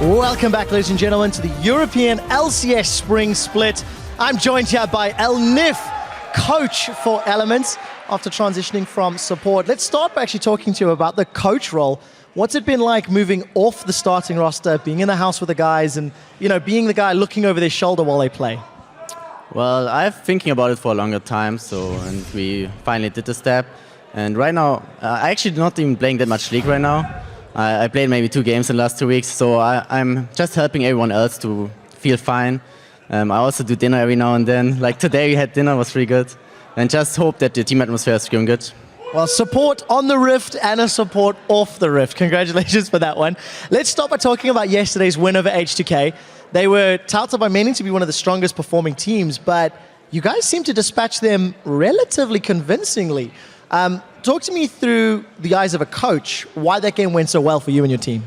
Welcome back, ladies and gentlemen, to the European LCS Spring Split. I'm joined here by Nif, coach for Elements, after transitioning from support. Let's start by actually talking to you about the coach role. What's it been like moving off the starting roster, being in the house with the guys, and being the guy looking over their shoulder while they play? Well, I've been thinking about it for a longer time, and we finally did the step. And right now, I actually not even playing that much League right now. I played maybe 2 games in the last 2 weeks, so I'm just helping everyone else to feel fine. I also do dinner every now and then. Like today we had dinner, was pretty good. And just hope that the team atmosphere is going good. Well, support on the Rift and a support off the Rift. Congratulations for that one. Let's start by talking about yesterday's win over H2K. They were touted by many to be one of the strongest performing teams, but you guys seem to dispatch them relatively convincingly. Talk to me through the eyes of a coach, why that game went so well for you and your team.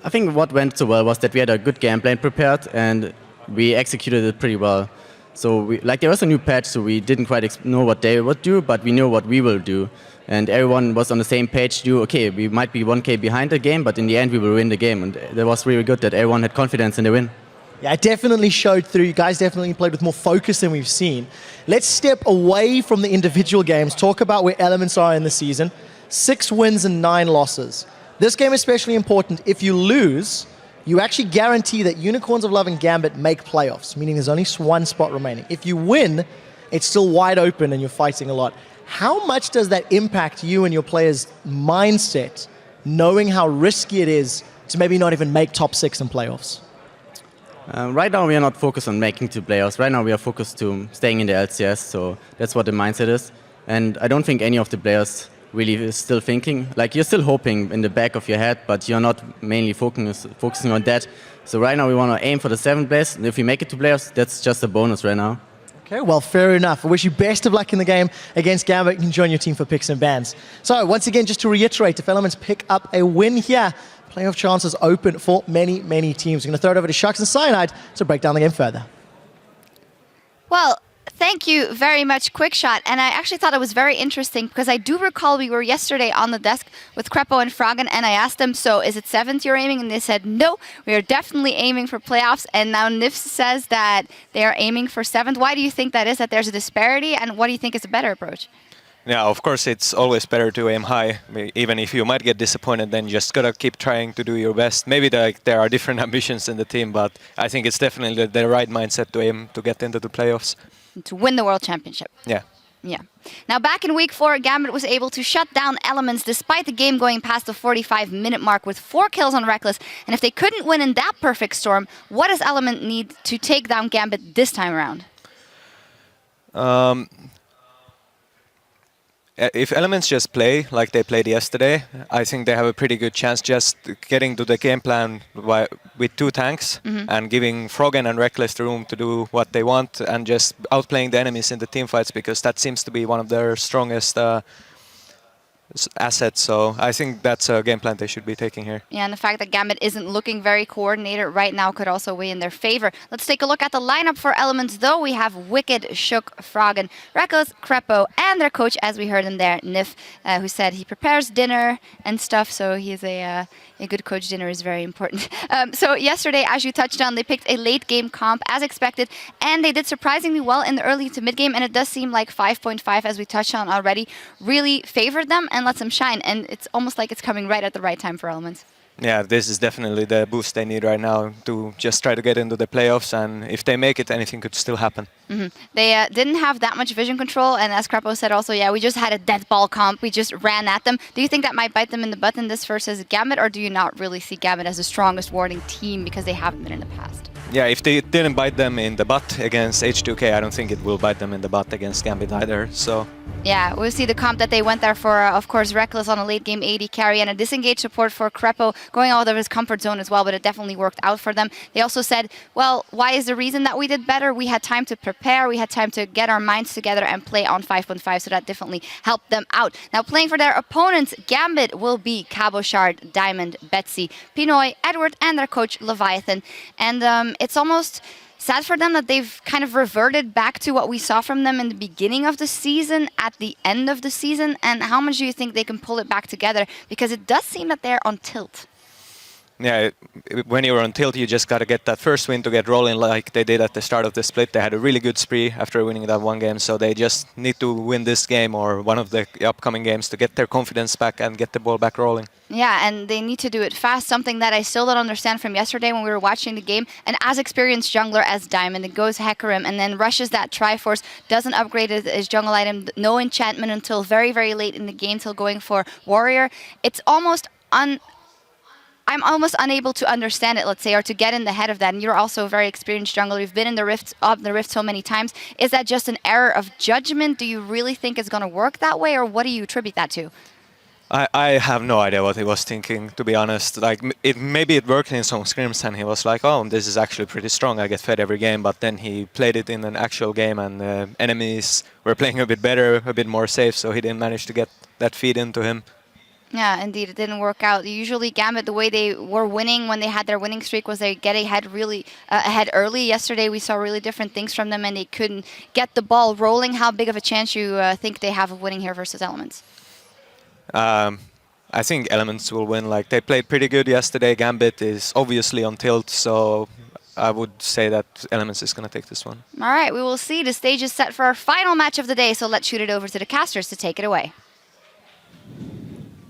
I think what went so well was that we had a good game plan prepared and we executed it pretty well. So there was a new patch, so we didn't quite know what they would do, but we knew what we will do. And everyone was on the same page, okay, we might be 1K behind the game, but in the end we will win the game. And that was really good that everyone had confidence in the win. Yeah, it definitely showed through. You guys definitely played with more focus than we've seen. Let's step away from the individual games, talk about where Elements are in the season. 6 wins and 9 losses. This game is especially important. If you lose, you actually guarantee that Unicorns of Love and Gambit make playoffs, meaning there's only 1 spot remaining. If you win, it's still wide open and you're fighting a lot. How much does that impact you and your players' mindset, knowing how risky it is to maybe not even make top 6 in playoffs? Right now we are not focused on making 2 playoffs. Right now we are focused to staying in the LCS, so that's what the mindset is. And I don't think any of the players really is still thinking. Like, you're still hoping in the back of your head, but you're not mainly focusing on that. So right now we want to aim for the 7th place, and if we make it to playoffs, that's just a bonus right now. Okay, well, fair enough. I wish you best of luck in the game against Gambit. You can join your team for picks and bans. So once again, just to reiterate, if Elements pick up a win here, playoff chances open for many, many teams. We're going to throw it over to Shucks and Cyanide to break down the game further. Well, thank you very much, Quickshot. And I actually thought it was very interesting because I do recall we were yesterday on the desk with Krepo and Fragen, and I asked them, so is it 7th you're aiming? And they said, no, we are definitely aiming for playoffs. And now Nif says that they are aiming for 7th. Why do you think that is, that there's a disparity? And what do you think is a better approach? Yeah, of course, it's always better to aim high. Even if you might get disappointed, then you just gotta keep trying to do your best. Maybe there are different ambitions in the team, but I think it's definitely the right mindset to aim to get into the playoffs. To win the World Championship. Yeah. Yeah. Now, back in week 4, Gambit was able to shut down Elements despite the game going past the 45-minute mark with 4 kills on Reckless. And if they couldn't win in that perfect storm, what does Element need to take down Gambit this time around? If Elements just play like they played yesterday, I think they have a pretty good chance just getting to the game plan with 2 tanks and giving Froggen and Reckless the room to do what they want and just outplaying the enemies in the teamfights, because that seems to be one of their strongest assets. So I think that's a game plan they should be taking here. Yeah, and the fact that Gambit isn't looking very coordinated right now could also weigh in their favor. Let's take a look at the lineup for Elements, though. We have Wicked, Shook, Fragen, Reckless, Krepo, and their coach, as we heard in there, Nif, who said he prepares dinner and stuff, so he's a good coach. Dinner is very important. So yesterday, as you touched on, they picked a late game comp as expected, and they did surprisingly well in the early to mid game, and it does seem like 5.5, as we touched on already, really favored them and lets them shine, and it's almost like it's coming right at the right time for Elements. Yeah, this is definitely the boost they need right now to just try to get into the playoffs, and if they make it, anything could still happen. They didn't have that much vision control, and as Krepo said also, yeah, we just had a dead ball comp. We just ran at them. Do you think that might bite them in the butt in this versus Gambit, or do you not really see Gambit as the strongest warding team because they haven't been in the past? Yeah, if they didn't bite them in the butt against H2K, I don't think it will bite them in the butt against Gambit either, so... Yeah, we'll see the comp that they went there for, of course, Reckless on a late game AD carry and a disengaged support for Krepo going out of his comfort zone as well, but it definitely worked out for them. They also said, well, why is the reason that we did better? We had time to prepare, we had time to get our minds together and play on 5.5, so that definitely helped them out. Now, playing for their opponents, Gambit will be Cabochard, Diamond, Betsy, Pinoy, Edward, and their coach, Leviathan. And it's almost sad for them that they've kind of reverted back to what we saw from them in the beginning of the season, at the end of the season. And how much do you think they can pull it back together? Because it does seem that they're on tilt. Yeah, when you're on tilt, you just got to get that first win to get rolling like they did at the start of the split. They had a really good spree after winning that one game, so they just need to win this game or one of the upcoming games to get their confidence back and get the ball back rolling. Yeah, and they need to do it fast, something that I still don't understand from yesterday when we were watching the game. An as experienced jungler as Diamond, it goes Hecarim and then rushes that Triforce, doesn't upgrade his jungle item, no enchantment until very, very late in the game, till going for Warrior. It's almost I'm almost unable to understand it, let's say, or to get in the head of that. And you're also a very experienced jungler. You've been in the rift so many times. Is that just an error of judgment? Do you really think it's going to work that way, or what do you attribute that to? I have no idea what he was thinking, to be honest. Like, maybe it worked in some scrims and he was like, oh, this is actually pretty strong. I get fed every game. But then he played it in an actual game and enemies were playing a bit better, a bit more safe. So he didn't manage to get that feed into him. Yeah, indeed, it didn't work out. Usually Gambit, the way they were winning when they had their winning streak was they get ahead ahead early. Yesterday we saw really different things from them and they couldn't get the ball rolling. How big of a chance you think they have of winning here versus Elements? I think Elements will win. Like, they played pretty good yesterday. Gambit is obviously on tilt, so I would say that Elements is going to take this one. All right, we will see. The stage is set for our final match of the day, so let's shoot it over to the casters to take it away.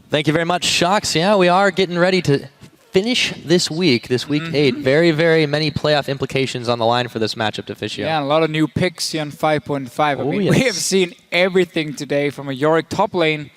Thank you very much, Shocks. Yeah, we are getting ready to finish this week 8. Very, very many playoff implications on the line for this matchup to Officio. Yeah, a lot of new picks here on 5.5. I mean, yes. we have seen everything today, from a Yorick top lane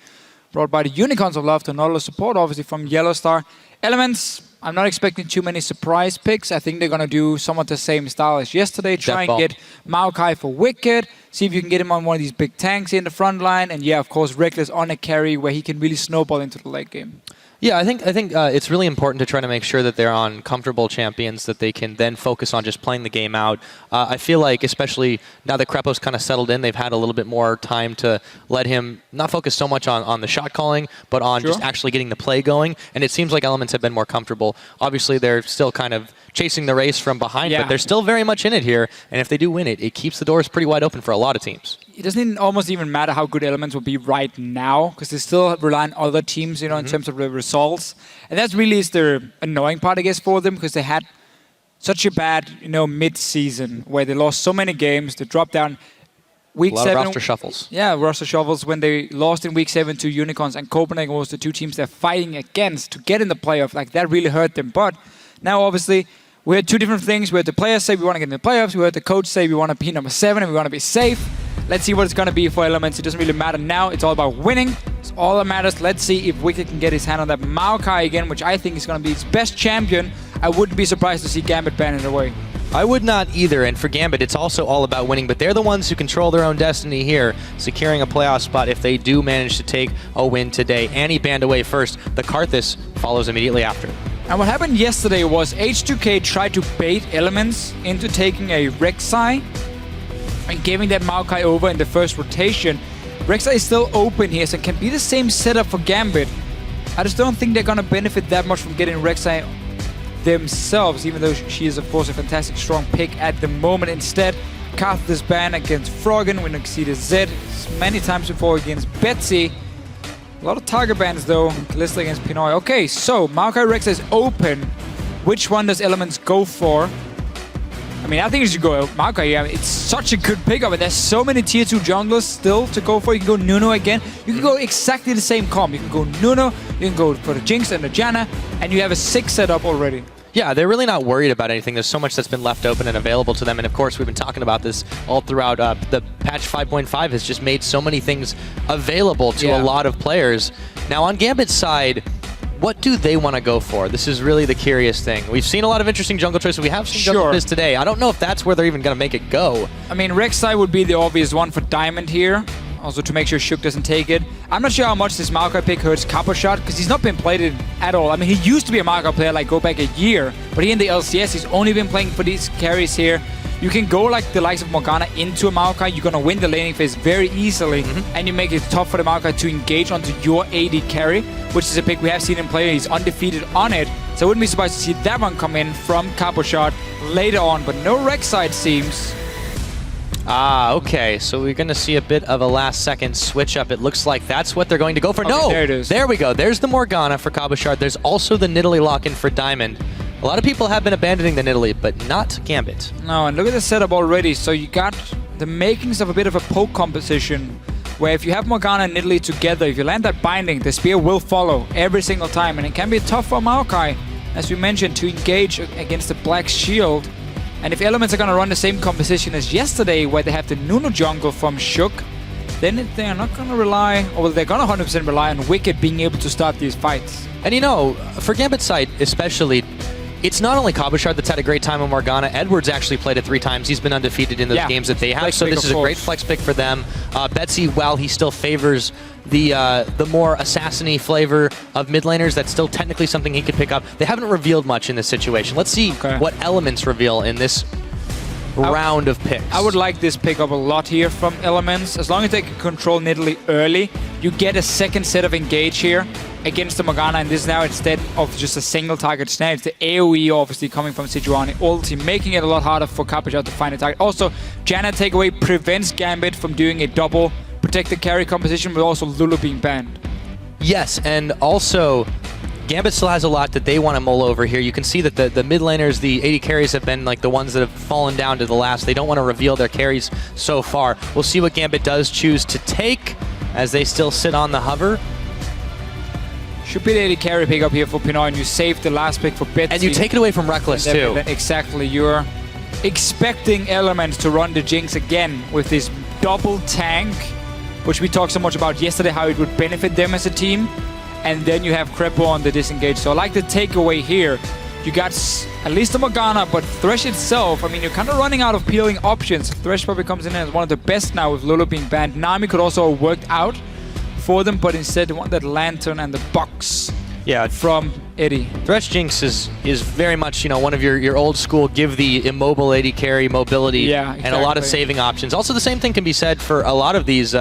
brought by the Unicorns of Love to Nautilus support, obviously from Yellowstar. Elements, I'm not expecting too many surprise picks. I think they're going to do somewhat the same style as yesterday. Try and get Maokai for Wicked. See if you can get him on one of these big tanks in the front line. And yeah, of course, Reckless on a carry where he can really snowball into the late game. Yeah, I think it's really important to try to make sure that they're on comfortable champions that they can then focus on just playing the game out. I feel like, especially now that Krepo's kind of settled in, they've had a little bit more time to let him not focus so much on the shot calling, but on just actually getting the play going. And it seems like Elements have been more comfortable. Obviously, they're still kind of chasing the race from behind, but they're still very much in it here. And if they do win it, it keeps the doors pretty wide open for a lot of teams. It doesn't almost even matter how good Elements will be right now, because they still rely on other teams, you know, in terms of the results. And that's really is the annoying part, I guess, for them, because they had such a bad, you know, mid-season where they lost so many games. They dropped down week 7. A lot of roster shuffles. Yeah, roster shuffles when they lost in week 7 to Unicorns, and Copenhagen was the two teams they're fighting against to get in the playoff. Like, that really hurt them. But now, obviously, we had two different things. We had the players say we want to get in the playoffs. We had the coach say we want to be number 7 and we want to be safe. Let's see what it's going to be for Elements. It doesn't really matter now. It's all about winning. It's all that matters. Let's see if Wicked can get his hand on that Maokai again, which I think is going to be his best champion. I wouldn't be surprised to see Gambit ban it away. I would not either, and for Gambit, it's also all about winning, but they're the ones who control their own destiny here, securing a playoff spot if they do manage to take a win today. Annie banned away first. The Karthus follows immediately after. And what happened yesterday was H2K tried to bait Elements into taking a Rek'Sai and giving that Maokai over in the first rotation. Rek'Sai is still open here, so it can be the same setup for Gambit. I just don't think they're going to benefit that much from getting Rek'Sai themselves, even though she is, of course, a fantastic strong pick at the moment. Instead, cast this ban against Froggen. We can see the Z many times before against Betsy. A lot of target bans, though. Kalista against Pinoy. Okay, so Maokai Rek'Sai is open. Which one does Elements go for? I mean, I think you should go Maokai. I mean, it's such a good pickup, and there's so many tier 2 junglers still to go for. You can go Nuno again. You can go exactly the same comp. You can go Nuno, you can go for the Jinx and the Janna, and you have a 6 setup already. Yeah, they're really not worried about anything. There's so much that's been left open and available to them. And of course, we've been talking about this all throughout. The patch 5.5 has just made so many things available to a lot of players. Now, on Gambit's side, what do they want to go for? This is really the curious thing. We've seen a lot of interesting jungle choices. We have seen jungle choices today. I don't know if that's where they're even going to make it go. I mean, Rek'Sai would be the obvious one for Diamond here. Also to make sure Shook doesn't take it. I'm not sure how much this Maokai pick hurts Capo Shot, because he's not been played it at all. I mean, he used to be a Maokai player, like go back a year, but here in the LCS, he's only been playing for these carries here. You can go like the likes of Morgana into a Maokai, you're gonna win the laning phase very easily, and you make it tough for the Maokai to engage onto your AD carry, which is a pick we have seen him play. He's undefeated on it, so I wouldn't be surprised to see that one come in from Capo Shot later on, but no Rek'Sai it seems. Okay, so we're going to see a bit of a last-second switch-up. It looks like that's what they're going to go for. Okay, no! there it is. There we go. There's the Morgana for Cabochard. There's also the Nidalee lock-in for Diamond. A lot of people have been abandoning the Nidalee, but not Gambit. No, and look at the setup already. So you got the makings of a bit of a poke composition, where if you have Morgana and Nidalee together, if you land that binding, the spear will follow every single time. And it can be tough for Maokai, as we mentioned, to engage against the Black Shield. And if Elements are going to run the same composition as yesterday, where they have the Nuno jungle from Shook, then they're not going to rely, or they're going to 100% rely on Wicked being able to start these fights. And you know, for Gambit's side especially, it's not only Cabochard that's had a great time with Morgana. Edwards actually played it 3 times. He's been undefeated in those games that they have. Flex so pick, this is a great flex pick for them. Betsy, while he still favors the more assassin-y flavor of mid laners, that's still technically something he could pick up. They haven't revealed much in this situation. Let's see what elements reveal in this round of picks. I would like this pick up a lot here from Elements. As long as they can control Nidalee early, you get a second set of engage here against the Morgana, and this now instead of just a single target snare, it's the AoE obviously coming from Sejuani ulti, making it a lot harder for Cabochard to find a target. Also, Janna takeaway prevents Gambit from doing a double protected carry composition, but also Lulu being banned. Yes, and also Gambit still has a lot that they want to mull over here. You can see that the mid laners, the AD carries, have been like the ones that have fallen down to the last. They don't want to reveal their carries so far. We'll see what Gambit does choose to take as they still sit on the hover. Should be the AD carry pick up here for Pinoy, and you save the last pick for Betsy. And you take it away from Reckless too. Exactly. You're expecting Elements to run the Jinx again with this double tank, which we talked so much about yesterday, how it would benefit them as a team. And then you have Crepo on the disengage. So I like the takeaway here. You got at least the Morgana, but Thresh itself, I mean, you're kind of running out of peeling options. Thresh probably comes in as one of the best now with Lulu being banned. Nami could also have worked out for them, but instead they want that Lantern and the box from Eddie. Thresh Jinx is very much, you know, one of your old school, give the immobile AD carry mobility and a lot of saving options. Also, the same thing can be said for a lot of these,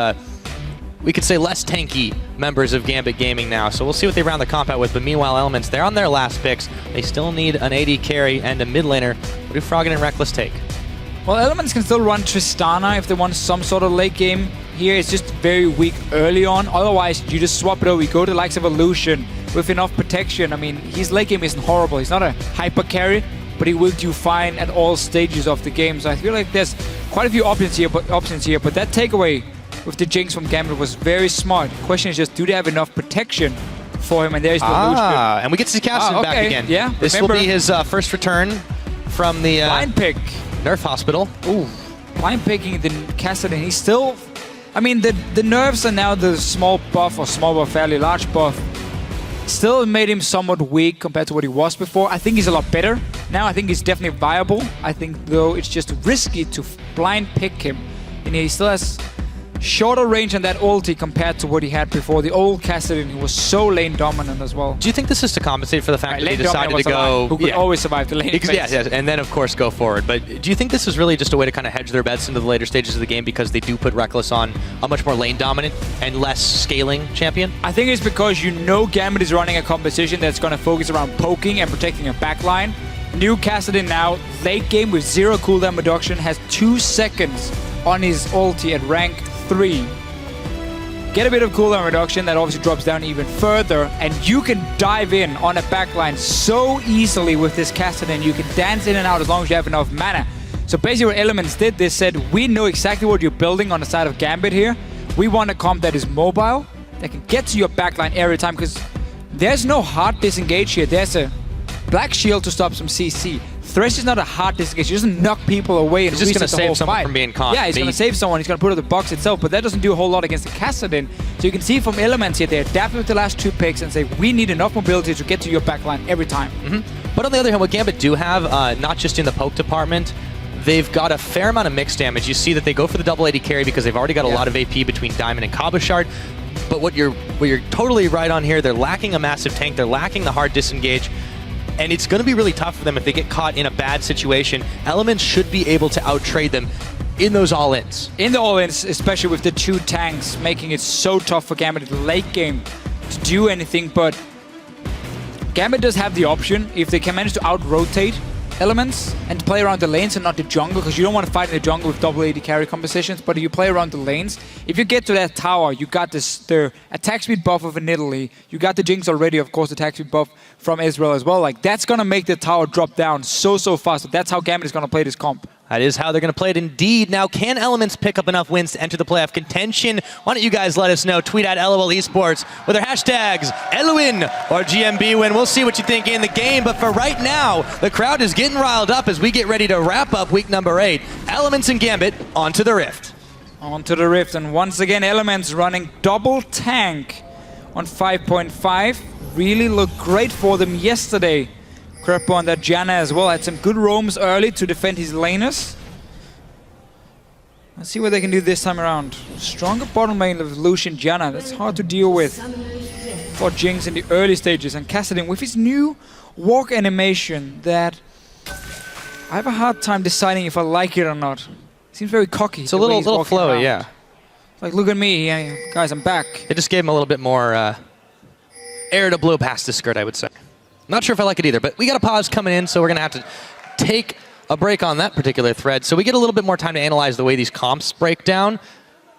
we could say, less tanky members of Gambit Gaming now. So we'll see what they round the comp out with. But meanwhile, Elements, they're on their last picks. They still need an AD carry and a mid laner. What do Froggen and Reckless take? Well, Elements can still run Tristana if they want some sort of late game. Here it's just very weak early on. Otherwise, you just swap it over. You go to the likes of Illusion with enough protection. I mean, his late game isn't horrible. He's not a hyper carry, but he will do fine at all stages of the game. So I feel like there's quite a few options here. But that takeaway with the Jinx from Gambit was very smart. The question is just, do they have enough protection for him? And there's the Illusion. And we get to see Caston back again. Yeah, this will be his first return from the blind pick. Nerf Hospital. Ooh, blind picking the Cassadin. He's still, I mean, the nerfs are now the small buff, or small buff, fairly large buff. Still made him somewhat weak compared to what he was before. I think he's a lot better now. I think he's definitely viable. I think, though, it's just risky to blind pick him. And he still has shorter range on that ulti compared to what he had before. The old Cassadin, who was so lane dominant as well. Do you think this is to compensate for the fact that he decided to go... Who could always survive the lane phase. Yes, and then of course go forward. But do you think this is really just a way to kind of hedge their bets into the later stages of the game because they do put Reckless on a much more lane dominant and less scaling champion? I think it's because you know Gambit is running a composition that's going to focus around poking and protecting a backline. New Cassadin now, late game with 0 cooldown reduction, has 2 seconds on his ulti at rank 3. Get a bit of cooldown reduction, that obviously drops down even further, and you can dive in on a backline so easily with this Cassadin. You can dance in and out as long as you have enough mana. So basically what Elements did, they said, we know exactly what you're building on the side of Gambit here. We want a comp that is mobile, that can get to your backline every time, because there's no hard disengage here. There's a Black Shield to stop some CC. Thresh is not a hard disengage. He doesn't knock people away and he's just going to save someone fight. from being caught. Yeah, he's going to save someone. He's going to put it in the box itself, but that doesn't do a whole lot against the Cassadin. So you can see from Elements here, they adapted with the last 2 picks and say, we need enough mobility to get to your backline every time. But on the other hand, what Gambit do have, not just in the poke department, they've got a fair amount of mixed damage. You see that they go for the double AD carry because they've already got a lot of AP between Diamond and Cabochard. But what you're totally right on here, they're lacking a massive tank. They're lacking the hard disengage. And it's going to be really tough for them if they get caught in a bad situation. Elements should be able to outtrade them in those all-ins. In the all-ins, especially with the 2 tanks, making it so tough for Gambit in the late game to do anything. But Gambit does have the option, if they can manage to out-rotate Elements and play around the lanes and not the jungle, because you don't want to fight in the jungle with double AD carry compositions, but if you play around the lanes, if you get to that tower, you got the attack speed buff of an Italy, you got the Jinx already, of course, attack speed buff from Israel as well. Like, that's going to make the tower drop down so fast. That's how Gambit is going to play this comp. That is how they're going to play it indeed. Now, can Elements pick up enough wins to enter the playoff contention? Why don't you guys let us know? Tweet at LOL Esports with our hashtags ELWIN or GMB win. We'll see what you think in the game. But for right now, the crowd is getting riled up as we get ready to wrap up week number 8. Elements and Gambit onto the Rift. Onto the Rift. And once again, Elements running double tank on 5.5. Really looked great for them yesterday. Crepo and that Janna as well had some good roams early to defend his laners. Let's see what they can do this time around. Stronger bottom lane of Lucian Janna. That's hard to deal with for Jinx in the early stages. And Kassadin with his new walk animation that I have a hard time deciding if I like it or not. Seems very cocky. It's a little flowy, around. Yeah. Like, look at me, yeah, guys, I'm back. It just gave him a little bit more air to blow past the skirt, I would say. Not sure if I like it either, but we got a pause coming in, so we're going to have to take a break on that particular thread. So we get a little bit more time to analyze the way these comps break down.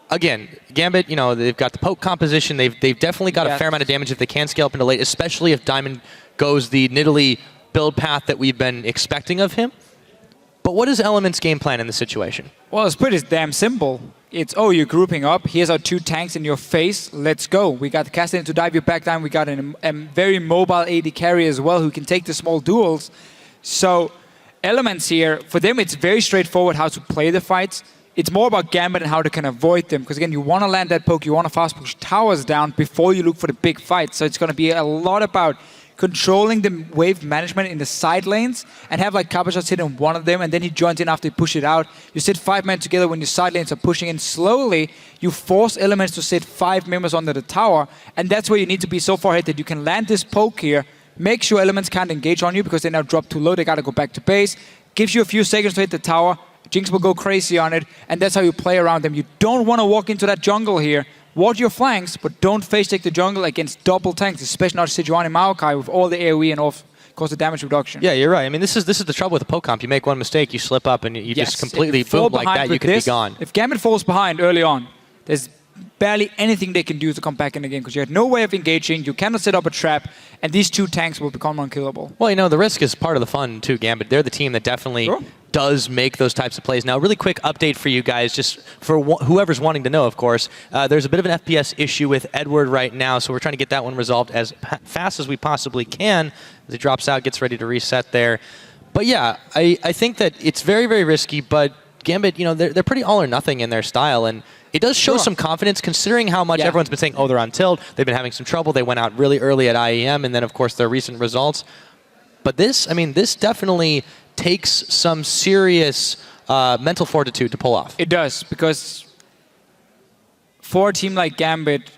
Again, Gambit, you know, they've got the poke composition. They've definitely got a fair amount of damage if they can scale up into late, especially if Diamond goes the Nidalee build path that we've been expecting of him. But what is Element's game plan in this situation? Well, it's pretty damn simple. It's, oh, you're grouping up. Here's our 2 tanks in your face. Let's go. We got Kassadin to dive you back down. We got a very mobile AD carry as well who can take the small duels. So Elements here, for them, it's very straightforward how to play the fights. It's more about Gambit and how they can avoid them. Because again, you want to land that poke. You want to fast push towers down before you look for the big fight. So it's going to be a lot about controlling the wave management in the side lanes and have like Kabasha hit on one of them and then he joins in after you push it out. You sit 5 men together when your side lanes are pushing in slowly. You force Elements to sit 5 members under the tower, and that's where you need to be so far ahead that you can land this poke here, make sure Elements can't engage on you because they now drop too low, they gotta go back to base. Gives you a few seconds to hit the tower, Jinx will go crazy on it, and that's how you play around them. You don't want to walk into that jungle here. Ward your flanks, but don't face take the jungle against double tanks, especially not Sejuani Maokai with all the AoE and of course the damage reduction. Yeah, you're right. I mean, this is the trouble with the poke comp. You make one mistake, you slip up, and you just completely boom like that, you could be gone. If Gambit falls behind early on, there's barely anything they can do to come back in the game because you have no way of engaging, you cannot set up a trap, and these 2 tanks will become unkillable. Well, you know, the risk is part of the fun too, Gambit. They're the team that definitely does make those types of plays. Now, really quick update for you guys, just for whoever's wanting to know, of course. There's a bit of an FPS issue with Edward right now, so we're trying to get that one resolved as fast as we possibly can. As he drops out, gets ready to reset there. But yeah, I think that it's very, very risky, but Gambit, you know, they're pretty all or nothing in their style, and it does show some confidence considering how much everyone's been saying, oh, they're on tilt, they've been having some trouble, they went out really early at IEM, and then, of course, their recent results. But this, I mean, this definitely takes some serious mental fortitude to pull off. It does, because for a team like Gambit,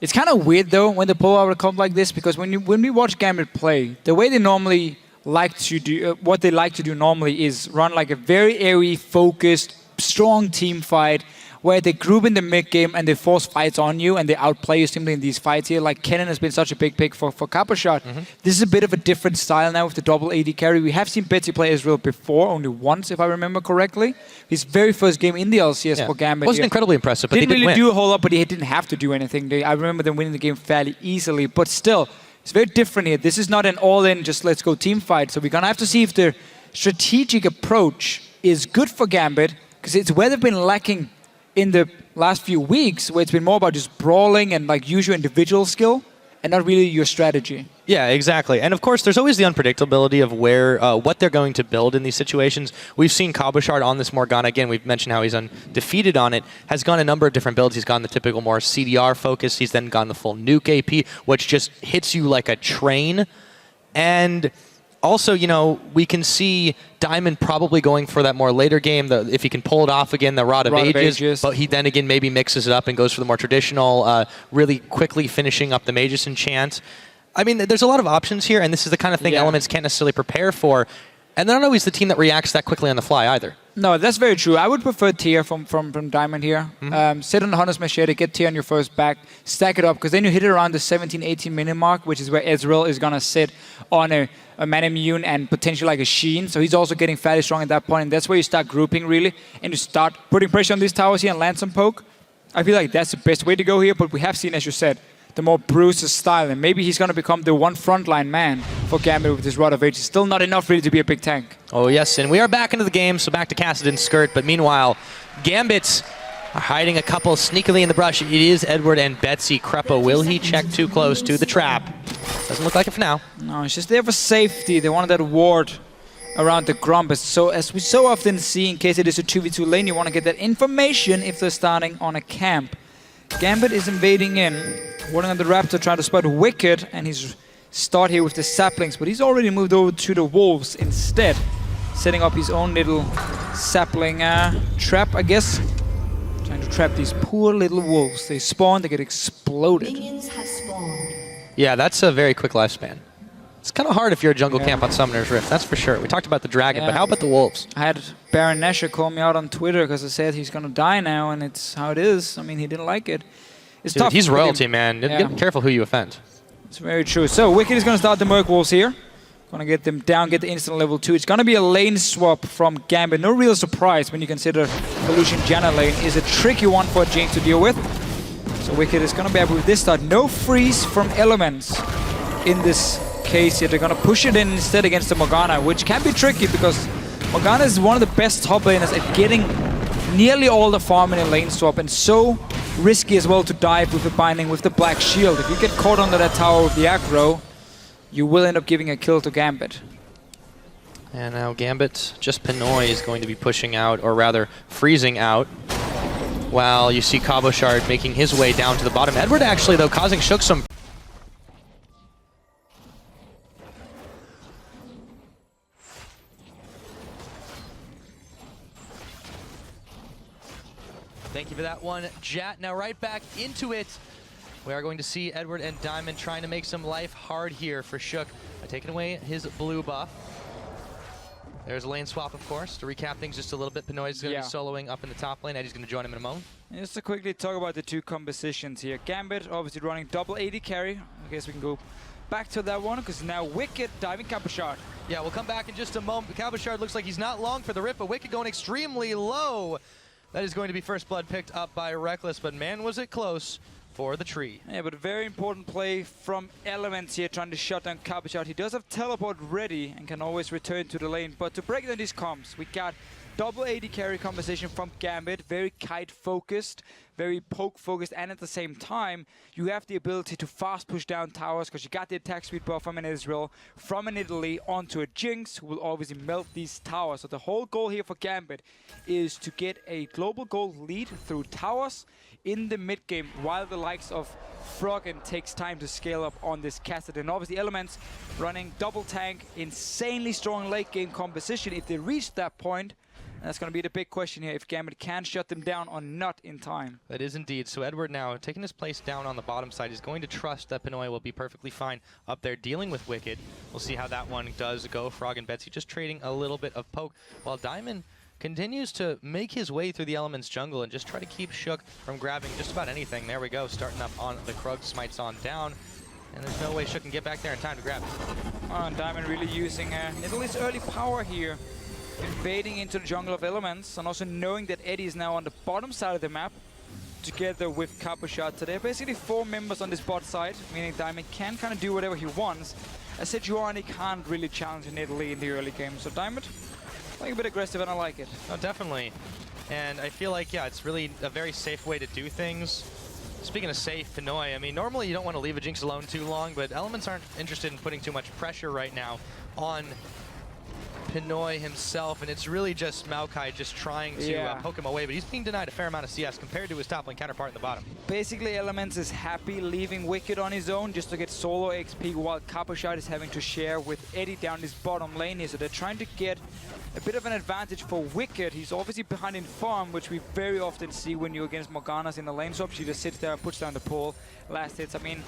it's kind of weird, though, when they pull out a comp like this, because when we watch Gambit play, the way they normally like to do, what they like to do normally is run like a very AoE focused, strong team fight, where they group in the mid game and they force fights on you and they outplay you simply in these fights here. Like Kennen has been such a big pick for Kapashot. This is a bit of a different style now with the double AD carry. We have seen Betsy play Israel before, only once if I remember correctly. His very first game in the LCS for Gambit. Wasn't incredibly impressive, but didn't they did really win. do a whole lot, but he didn't have to do anything. I remember them winning the game fairly easily, but still, it's very different here. This is not an all-in, just let's go team fight. So we're going to have to see if the strategic approach is good for Gambit, because it's where they've been lacking in the last few weeks, where it's been more about just brawling and like use your individual skill and not really your strategy. Yeah, exactly. And of course, there's always the unpredictability of where what they're going to build in these situations. We've seen Kabashard on this Morgana. Again, we've mentioned how he's undefeated on it. Has gone a number of different builds. He's gone the typical more CDR focus. He's then gone the full nuke AP, which just hits you like a train. And also, you know, we can see Diamond probably going for that more later game, if he can pull it off again, the Rod of Ages. But he then again maybe mixes it up and goes for the more traditional, really quickly finishing up the Magus enchant. I mean, there's a lot of options here, and this is the kind of thing Elements can't necessarily prepare for. And they're not always the team that reacts that quickly on the fly either. No, that's very true. I would prefer tier from Diamond here. Sit on the Hunter's Machete, get tier on your first back, stack it up, because then you hit it around the 17-18 minute mark, which is where Ezreal is going to sit on a Man Immune and potentially like a Sheen. So he's also getting fairly strong at that point, and that's where you start grouping really, and you start putting pressure on these towers here and land some poke. I feel like that's the best way to go here, but we have seen, as you said, the more Bruce's style, and maybe he's going to become the one frontline man for Gambit with his Rod of Age. It's still not enough really to be a big tank. Oh yes, and we are back into the game, so back to Kassadin's skirt, but meanwhile, Gambit are hiding a couple sneakily in the brush. It is Edward and Betsy. Krepo, will he check too close to the trap? Doesn't look like it for now. No, it's just there for safety. They wanted that ward around the Grumpus. So as we so often see, in case it is a 2v2 lane, you want to get that information if they're starting on a camp. Gambit is invading in, warding on the Raptor, trying to spot Wicked, and he's start here with the saplings, but he's already moved over to the Wolves instead, setting up his own little sapling trap, I guess. Trying to trap these poor little wolves. They spawn, they get exploded. Minions have spawned. Yeah, that's a very quick lifespan. It's kind of hard if you're a jungle camp on Summoner's Rift, that's for sure. We talked about the dragon, but how about the wolves? I had Baron Nashor call me out on Twitter because I said he's going to die now, and it's how it is. I mean, he didn't like it. It's Dude, tough. he's royalty, man. Get careful who you offend. It's very true. So Wicked is going to start the Merc Wolves here. Going to get them down, get the instant level 2. It's going to be a lane swap from Gambit. No real surprise when you consider the Lucian Janna lane is a tricky one for Jinx to deal with. So Wicked is going to be able with this start. No freeze from Elements in this case here. They're going to push it in instead against the Morgana, which can be tricky because Morgana is one of the best top laners at getting nearly all the farm in a lane swap, and so risky as well to dive with the binding with the Black Shield. If you get caught under that tower with the aggro, you will end up giving a kill to Gambit. And now Gambit, just Pinoy is going to be pushing out, or rather freezing out, while you see Cabochard making his way down to the bottom. Edward actually, though, causing Shook some... Thank you for that one, Jat. Now right back into it. We are going to see Edward and Diamond trying to make some life hard here for Shook by taking away his blue buff. There's a lane swap, of course. To recap things just a little bit, Pinoy is going to be soloing up in the top lane. Eddie's going to join him in a moment. Just to quickly talk about the two compositions here. Gambit obviously running double AD carry. I guess we can go back to that one because now Wicked diving Cabochard. Yeah, we'll come back in just a moment. Cabochard looks like he's not long for the rip, but Wicked going extremely low. That is going to be first blood picked up by Reckless, but man, was it close for the tree. Yeah, but a very important play from Elements here, trying to shut down Cabochard. He does have teleport ready and can always return to the lane, but to break down these comps, we got double AD carry composition from Gambit, very kite focused, very poke focused, and at the same time, you have the ability to fast push down towers because you got the attack speed buff from an Ezreal, from an Italy onto a Jinx, who will obviously melt these towers. So the whole goal here for Gambit is to get a global gold lead through towers in the mid game, while the likes of Froggen takes time to scale up on this Kassadin. And obviously Elements running double tank, insanely strong late game composition. If they reach that point, that's going to be the big question here, if Gambit can shut them down or not in time. That is indeed. So Edward now taking his place down on the bottom side. He's going to trust that Pinoy will be perfectly fine up there dealing with Wicked. We'll see how that one does go. Frog and Betsy just trading a little bit of poke, while Diamond continues to make his way through the Elements jungle and just try to keep Shook from grabbing just about anything. There we go, starting up on the Krug, smites on down. And there's no way Shook can get back there in time to grab it. And Diamond really using Italy's early power here, invading into the jungle of Elements, and also knowing that Eddie is now on the bottom side of the map together with Cabochard. So there are basically 4 members on this bot side, meaning Diamond can kind of do whatever he wants. As Sejuani can't really challenge in Italy in the early game. So Diamond playing a bit aggressive, and I like it. Oh, definitely. And I feel like, yeah, it's really a very safe way to do things. Speaking of safe, Pinoy, I mean, normally you don't want to leave a Jinx alone too long, but Elements aren't interested in putting too much pressure right now on Pinoy himself, and it's really just Maokai just trying to poke him away, but he's being denied a fair amount of CS compared to his top lane counterpart in the bottom. Basically, Elements is happy leaving Wicked on his own just to get solo XP, while Cabochard is having to share with Eddie down his bottom lane here, so they're trying to get a bit of an advantage for Wicked. He's obviously behind in farm, which we very often see when you're against Morganas in the lane swap. She just sits there and puts down the pole. Last hits, I mean,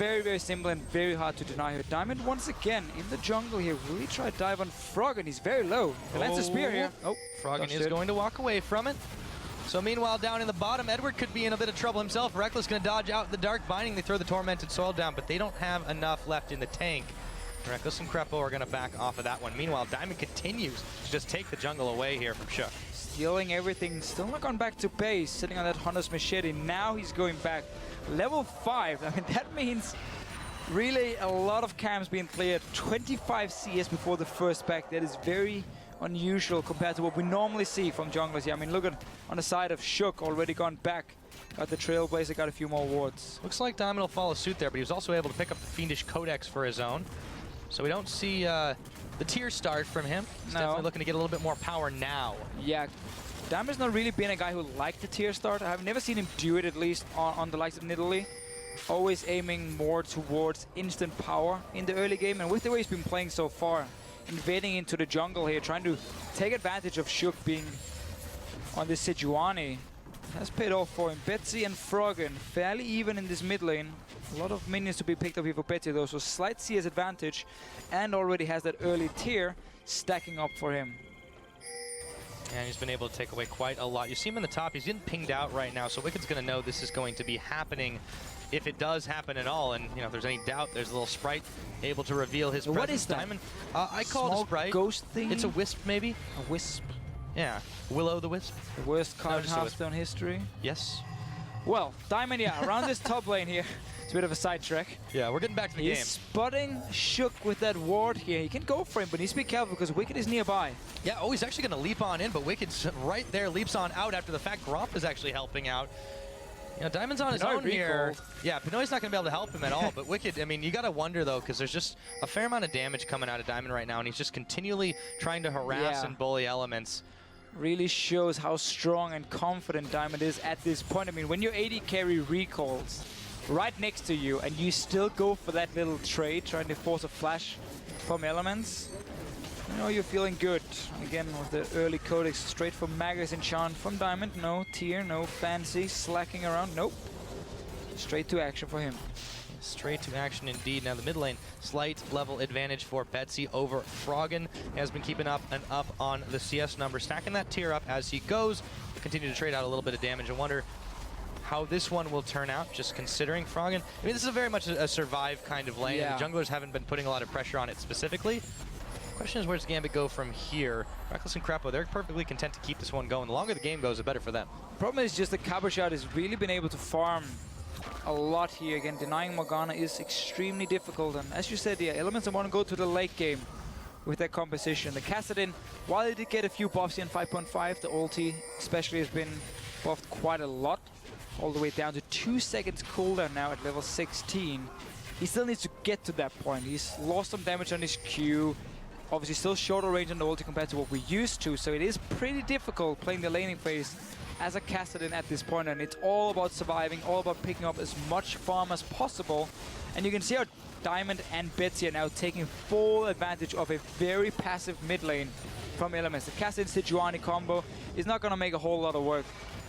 very, very simple and very hard to deny here. Diamond once again in the jungle here. Really try to dive on Froggen. He's very low. He lands a spear here. Oh, Froggen is going to walk away from it. So meanwhile, down in the bottom, Edward could be in a bit of trouble himself. Reckless going to dodge out the Dark Binding. They throw the Tormented Soil down, but they don't have enough left in the tank. Reckless and Krepo are going to back off of that one. Meanwhile, Diamond continues to just take the jungle away here from Shook. Stealing everything, still not gone back to base, sitting on that Hunter's Machete. Now he's going back. Level 5, I mean, that means really a lot of camps being cleared. 25 CS before the first pack. That is very unusual compared to what we normally see from junglers here. I mean, look at on the side of Shook, already gone back. Got the Trailblazer, got a few more wards. Looks like Diamond will follow suit there, but he was also able to pick up the Fiendish Codex for his own. So we don't see the tier start from him. He's definitely looking to get a little bit more power now. Yeah, Diamond's not really been a guy who liked the tier start. I've never seen him do it, at least on the likes of Nidalee. Always aiming more towards instant power in the early game. And with the way he's been playing so far, invading into the jungle here, trying to take advantage of Shook being on this Sejuani, has paid off for him. Betsy and Froggen fairly even in this mid lane. A lot of minions to be picked up here for Betsy though, so slight CS advantage, and already has that early tier stacking up for him. And he's been able to take away quite a lot. You see him in the top, he's getting pinged out right now, so Wicked's going to know this is going to be happening if it does happen at all. And, you know, if there's any doubt, there's a little sprite able to reveal his presence. What is that? Diamond. I call it a sprite. Ghost thing? It's a wisp, maybe? A wisp. Yeah. Will-O the Wisp. The worst card in Hearthstone history. Yes. Well, Diamond, yeah, around this top lane here. It's a bit of a sidetrack. Yeah, we're getting back to the game. He's spotting Shook with that ward here. He can go for him, but he needs to be careful because Wicked is nearby. Yeah, oh, he's actually going to leap on in, but Wicked's right there, leaps on out after the fact. Gromp is actually helping out. You know, Diamond's on his own here. Yeah, Pinoy's not going to be able to help him at all, but Wicked, I mean, you got to wonder, though, because there's just a fair amount of damage coming out of Diamond right now, and he's just continually trying to harass and bully elements. Really shows how strong and confident Diamond is at this point. I mean, when your AD carry recalls right next to you and you still go for that little trade, trying to force a flash from elements, you know you're feeling good. Again, with the early Codex straight from Magus Enchant from Diamond. No tier, no fancy slacking around. Nope. Straight to action for him. Straight to action indeed. Now the mid lane, slight level advantage for Betsy over Froggen. Has been keeping up and up on the CS number, stacking that tier up as he goes. Continue to trade out a little bit of damage. I wonder how this one will turn out, just considering Froggen. I mean, this is very much a survive kind of lane. Yeah. The junglers haven't been putting a lot of pressure on it specifically. Question is, where does Gambit go from here? Reckless and Krepo, they're perfectly content to keep this one going. The longer the game goes, the better for them. Problem is just that Cabochard has really been able to farm a lot here. Again, denying Morgana is extremely difficult. And as you said, yeah, Elements want to go to the late game with their composition. The Kassadin, while they did get a few buffs in 5.5, the ulti especially has been buffed quite a lot. All the way down to 2 seconds cooldown now at level 16. He still needs to get to that point. He's lost some damage on his Q. Obviously still shorter range on the ulti compared to what we're used to, so it is pretty difficult playing the laning phase as a Kassadin at this point, and it's all about surviving, all about picking up as much farm as possible. And you can see how Diamond and Betsy are now taking full advantage of a very passive mid lane from Elements. The Kassadin Sejuani combo is not going to make a whole lot of work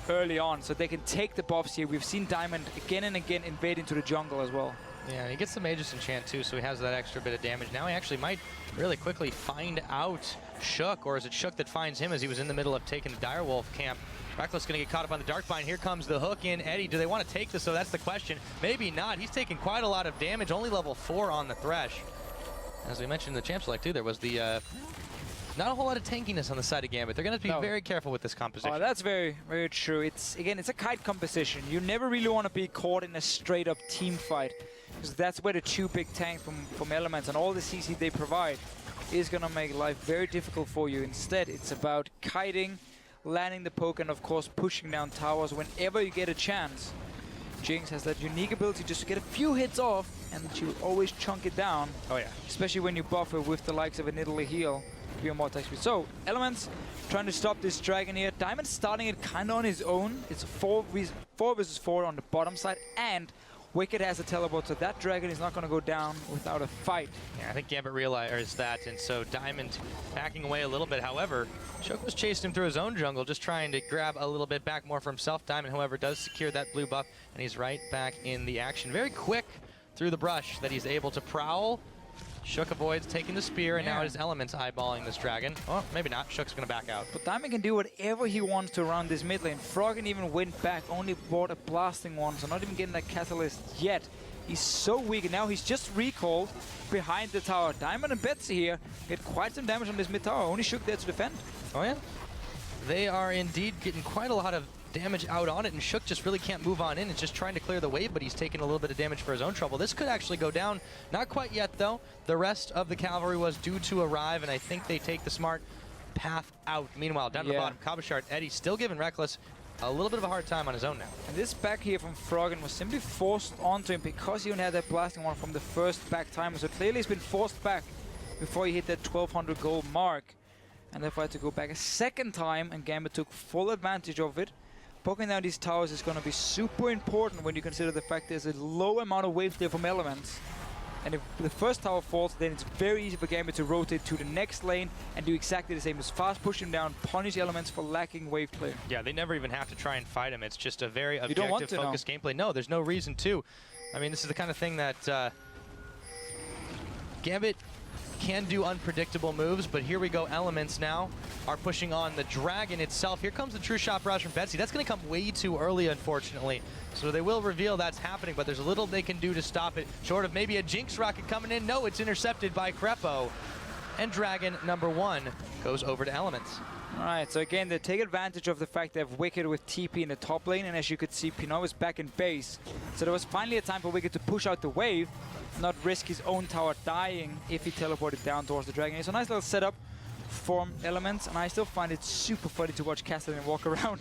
early on, so they can take the buffs here. We've seen Diamond again and again invade into the jungle as well. Yeah, he gets the Magus Enchant too, so he has that extra bit of damage. Now he actually might really quickly find out Shook, or is it Shook that finds him as he was in the middle of taking the Direwolf camp? Reckless going to get caught up on the Darkbind. Here comes the hook in. Eddie, do they want to take this? So that's the question. Maybe not. He's taking quite a lot of damage, only level 4 on the Thresh. As we mentioned in the Champ Select too, there was the not a whole lot of tankiness on the side of Gambit. They're going to be very careful with this composition. Oh, that's very, very true. It's a kite composition. You never really want to be caught in a straight-up team fight, because that's where the 2 big tanks from Elements and all the CC they provide is going to make life very difficult for you. Instead, it's about kiting, landing the poke, and of course pushing down towers whenever you get a chance. Jinx has that unique ability just to get a few hits off, and she'll always chunk it down. Oh yeah. Especially when you buff her with the likes of a Nidalee heal. More attack speed. So, Elements trying to stop this dragon here. Diamond starting it kind of on his own. It's 4 versus 4 on the bottom side, and Wicked has a teleport, so that dragon is not going to go down without a fight. Yeah, I think Gambit realized that, and so Diamond backing away a little bit. However, Shook was chasing him through his own jungle, just trying to grab a little bit back more for himself. Diamond, however, does secure that blue buff, and he's right back in the action. Very quick through the brush that he's able to prowl. Shook avoids taking the spear, and now it is Elements eyeballing this dragon. Oh, maybe not. Shook's going to back out. But Diamond can do whatever he wants to around this mid lane. Froggen even went back, only bought a blasting one, so not even getting that catalyst yet. He's so weak, and now he's just recalled behind the tower. Diamond and Betsy here get quite some damage on this mid tower. Only Shook there to defend. Oh, yeah. They are indeed getting quite a lot of damage out on it, and Shook just really can't move on in. It's just trying to clear the wave, but he's taking a little bit of damage for his own trouble. This could actually go down. Not quite yet, though. The rest of the cavalry was due to arrive, and I think they take the smart path out. Meanwhile, down to the bottom, Kabashard, Eddie still giving Reckless a little bit of a hard time on his own now. And this back here from Froggen was simply forced onto him because he only had that blasting one from the first back timer. So clearly he's been forced back before he hit that 1200 gold mark. And therefore had to go back a second time, and Gambit took full advantage of it. Poking down these towers is going to be super important when you consider the fact there's a low amount of wave clear from Elements. And if the first tower falls, then it's very easy for Gambit to rotate to the next lane and do exactly the same. Just fast push him down, punish Elements for lacking wave clear. Yeah, they never even have to try and fight him. It's just a very objective, focused gameplay. No, there's no reason to. I mean, this is the kind of thing that Gambit can do unpredictable moves, but here we go. Elements now are pushing on the dragon itself. Here comes the true shot barrage from Betsy. That's going to come way too early, unfortunately. So they will reveal that's happening, but there's a little they can do to stop it, short of maybe a Jinx rocket coming in. No, it's intercepted by Krepo. And dragon number 1 goes over to Elements. Alright, so again, they take advantage of the fact they have Wicked with TP in the top lane, and as you could see, Pinoy was back in base. So there was finally a time for Wicked to push out the wave, not risk his own tower dying if he teleported down towards the dragon. It's a nice little setup from Elements, and I still find it super funny to watch Castellan walk around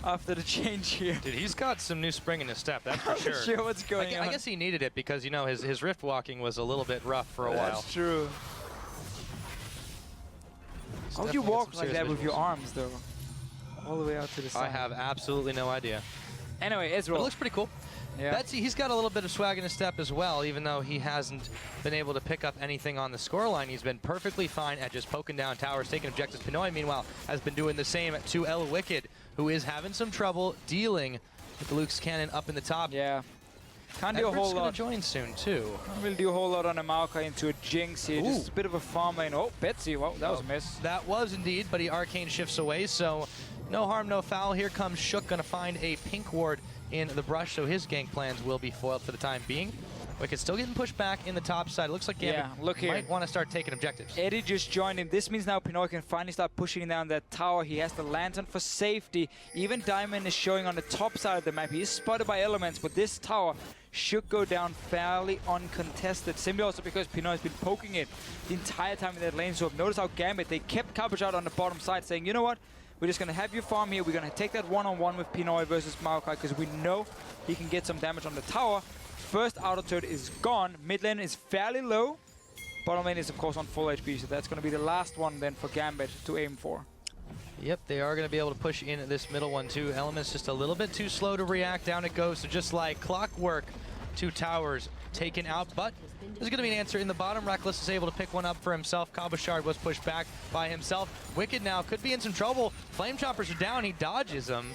after the change here. Dude, he's got some new spring in his step, that's for sure. I'm not sure what's going on. I guess he needed it because, you know, his rift walking was a little bit rough for a while. That's true. How do you walk like that with your arms, though? All the way out to the side. I have absolutely no idea. Anyway, Ezreal. It looks pretty cool. Yeah. Betsy, he's got a little bit of swag in his step as well, even though he hasn't been able to pick up anything on the scoreline. He's been perfectly fine at just poking down towers, taking objectives. Pinoy, meanwhile, has been doing the same to El Wicked, who is having some trouble dealing with the Luke's cannon up in the top. Yeah. Can't do a whole lot. Gonna join soon, too. Can't really do a whole lot on a Maokai into a Jinx here. Ooh. Just a bit of a farm lane. Oh, Betsy. Wow, that was a miss. That was indeed, but he arcane shifts away, so no harm, no foul. Here comes Shook, gonna find a pink ward in the brush, so his gank plans will be foiled for the time being. Wicked still getting pushed back in the top side. It looks like Gambit might want to start taking objectives. Eddie just joined him. This means now Pinoy can finally start pushing down that tower. He has the lantern for safety. Even Diamond is showing on the top side of the map. He is spotted by Elements, but this tower should go down fairly uncontested. Simply also because Pinoy has been poking it the entire time in that lane. So notice how Gambit, they kept coverage out on the bottom side, saying, you know what? We're just going to have you farm here. We're going to take that one-on-one with Pinoy versus Maokai because we know he can get some damage on the tower. First auto turret is gone. Mid lane is fairly low. Bottom lane is, of course, on full HP, so that's going to be the last one then for Gambit to aim for. Yep, they are going to be able to push in this middle one, too. Element's just a little bit too slow to react. Down it goes. So just like clockwork, 2 towers taken out, but there's going to be an answer in the bottom. Reckless is able to pick one up for himself. Kabashard was pushed back by himself. Wicked now could be in some trouble. Flame Choppers are down. He dodges them.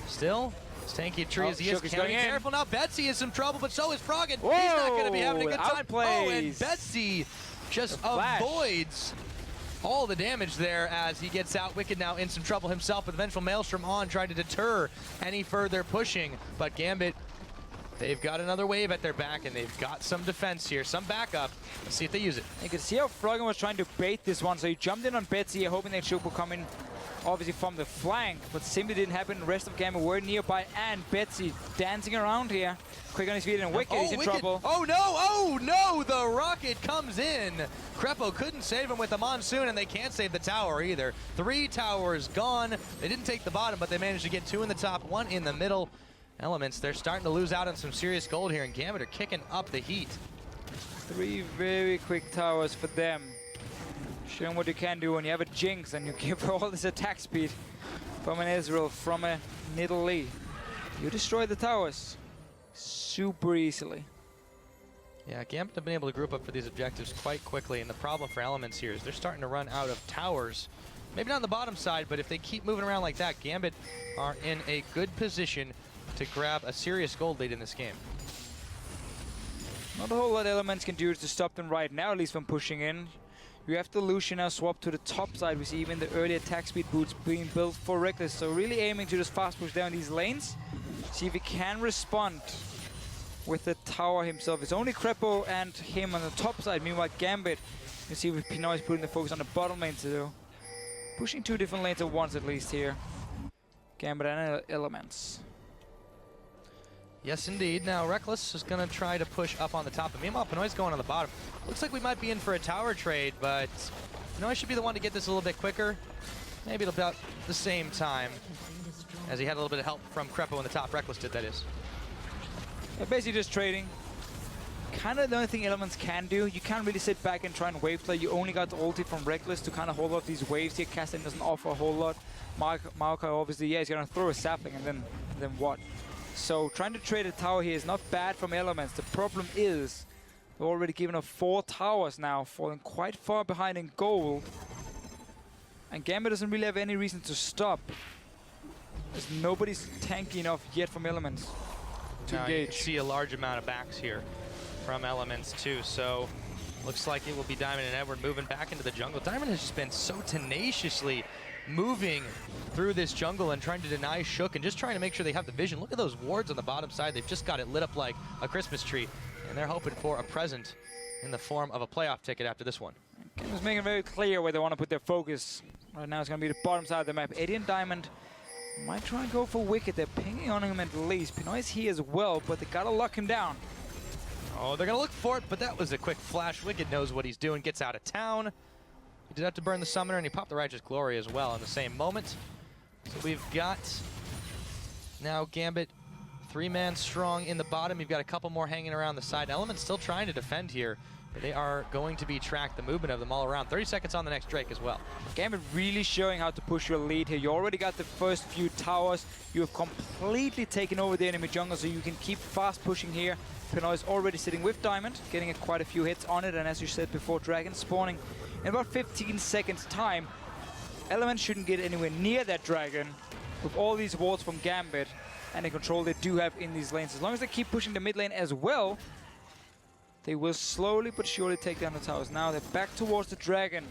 Still, as tanky a tree as he is, can't be careful now. Betsy is in trouble, but so is Froggen. He's not going to be having a good time. Oh, and Betsy just avoids all the damage there as he gets out. Wicked now in some trouble himself, with Vengeful Maelstrom on, trying to deter any further pushing. But Gambit, they've got another wave at their back, and they've got some defense here, some backup. Let's see if they use it. You can see how Froggen was trying to bait this one, so he jumped in on Betsy, hoping that Shook will come in, obviously from the flank, but simply didn't happen. The rest of Gambit were nearby, and Betsy dancing around here. Quick on his feet, and Wicked is in trouble. Oh no, oh no, the rocket comes in. Krepo couldn't save him with the monsoon, and they can't save the tower either. 3 towers gone. They didn't take the bottom, but they managed to get 2 in the top, 1 in the middle. Elements, they're starting to lose out on some serious gold here, and Gambit are kicking up the heat. 3 very quick towers for them. Showing what you can do when you have a Jinx and you give all this attack speed from an Ezreal, from a Nidalee. You destroy the towers super easily. Yeah, Gambit have been able to group up for these objectives quite quickly, and the problem for Elements here is they're starting to run out of towers. Maybe not on the bottom side, but if they keep moving around like that, Gambit are in a good position to grab a serious gold lead in this game. Not a whole lot Elements can do to stop them right now, at least from pushing in. You have the Lucian now swap to the top side. We see even the early attack speed boots being built for Reckless. So really aiming to just fast push down these lanes. See if he can respond with the tower himself. It's only Crepo and him on the top side. Meanwhile, Gambit, you see if Pinoy is putting the focus on the bottom lane too. Pushing 2 different lanes at once at least here. Gambit and Elements. Yes, indeed. Now, Reckless is going to try to push up on the top. And meanwhile, Pinoy's going on the bottom. Looks like we might be in for a tower trade, but Pinoy should be the one to get this a little bit quicker. Maybe at about the same time, as he had a little bit of help from Crepo in the top. Reckless did, that is. Yeah, basically just trading. Kind of the only thing Elements can do. You can't really sit back and try and wave play. You only got the ulti from Reckless to kind of hold off these waves here. Casting doesn't offer a whole lot. Maokai obviously, yeah, he's going to throw a sapling and then what? So trying to trade a tower here is not bad from Elements. The problem is they're already given up 4 towers now, falling quite far behind in gold. And Gambit doesn't really have any reason to stop. There's nobody's tanky enough yet from Elements to engage. You can see a large amount of backs here from Elements too. So looks like it will be Diamond and Edward moving back into the jungle. Diamond has just been so tenaciously moving through this jungle and trying to deny Shook and just trying to make sure they have the vision. Look at those wards on the bottom side. They've just got it lit up like a Christmas tree. And they're hoping for a present in the form of a playoff ticket after this one. Game's making it very clear where they want to put their focus. Right now it's going to be the bottom side of the map. Eddie and Diamond might try and go for Wicked. They're pinging on him at least. Pinoy's here as well, but they got to lock him down. Oh, they're going to look for it, but that was a quick flash. Wicked knows what he's doing, gets out of town. He did have to burn the Summoner, and he popped the Righteous Glory as well in the same moment. So we've got now Gambit 3-man strong in the bottom. You've got a couple more hanging around the side. Elements still trying to defend here, but they are going to be tracked, the movement of them all around. 30 seconds on the next Drake as well. Gambit really showing how to push your lead here. You already got the first few towers. You have completely taken over the enemy jungle, so you can keep fast pushing here. Pinoy is already sitting with Diamond, getting quite a few hits on it, and as you said before, Dragon spawning in about 15 seconds time. Elements shouldn't get anywhere near that Dragon with all these wards from Gambit and the control they do have in these lanes. As long as they keep pushing the mid lane as well, they will slowly but surely take down the towers. Now they're back towards the Dragon.